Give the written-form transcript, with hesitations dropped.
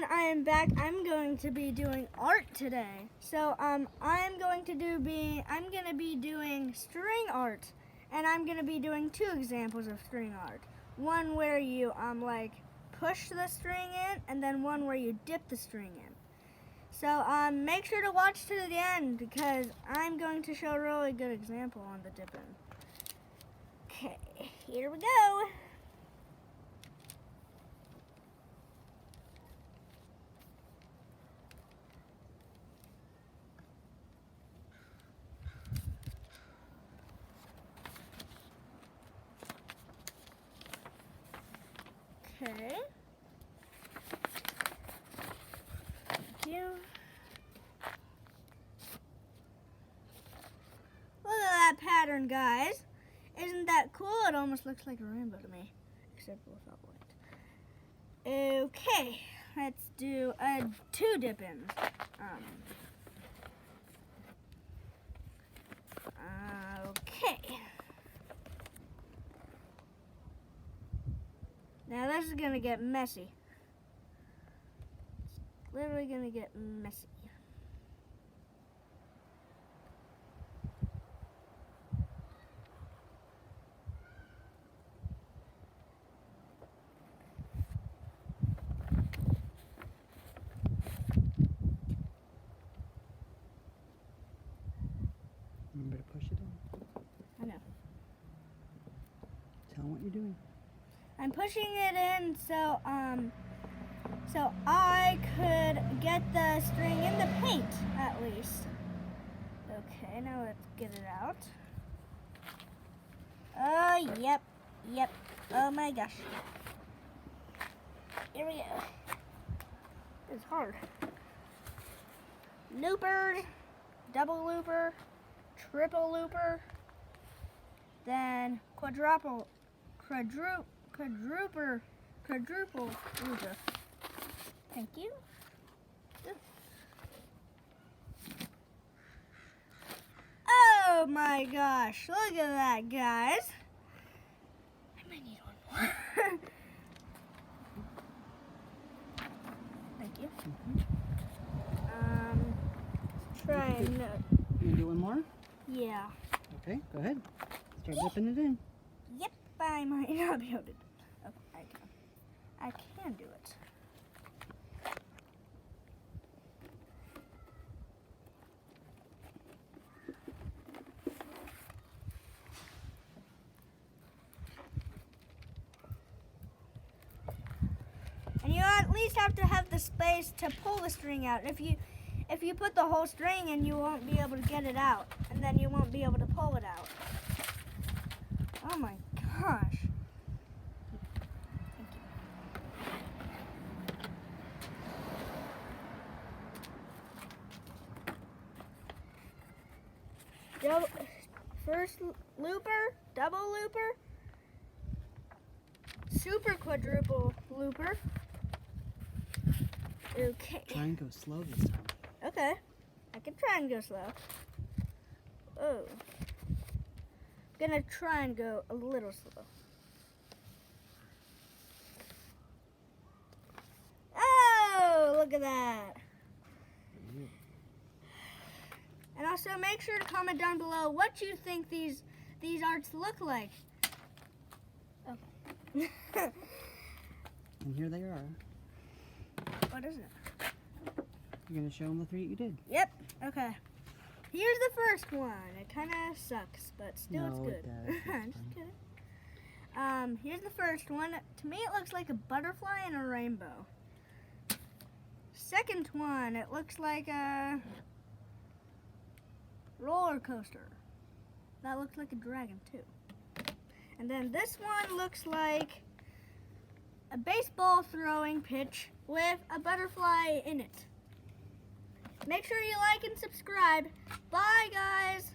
I am back. I'm going to be doing art today. So I'm going to be doing string art, and I'm going to be doing two examples of string art. One where you like push the string in, and then one where you dip the string in. So make sure to watch to the end because I'm going to show a really good example on the dipping. Okay, here we go. Okay. Thank you. Look at that pattern, guys. Isn't that cool? It almost looks like a rainbow to me, except without white. Okay, let's do two dip-ins. Okay. Now this is gonna get messy. It's literally gonna get messy. Remember to push it in. I know. Tell them what you're doing. I'm pushing it in so I could get the string in the paint at least. Okay, now let's get it out. Oh, yep. Oh my gosh. Here we go. It's hard. Looper, double looper, triple looper, then quadruple looper. Thank you. Oh my gosh, look at that, guys. I might need one more. Thank you. Let's try and You gonna do one more? yeah. Okay, go ahead. Start dipping it in. Yep, I might not be able to do it. Okay, I can do it. And you at least have to have the space to pull the string out. If you put the whole string in, you won't be able to get it out, and then you won't be able to pull it out. Oh my gosh. First looper, double looper, super quadruple looper. Okay. Try and go slow this time. Okay. I can try and go slow. Oh. I'm gonna try and go a little slow. Oh, look at that. And also make sure to comment down below what you think these arts look like. Okay. And here they are. What is it? You're going to show them the three you did. Yep. Okay. Here's the first one. It kind of sucks, but still it's good. It does. I'm just kidding. Here's the first one. To me, it looks like a butterfly and a rainbow. Second one, it looks like a roller coaster. That looks like a dragon too. And then this one looks like a baseball throwing pitch with a butterfly in it. Make sure you like and subscribe. Bye, guys.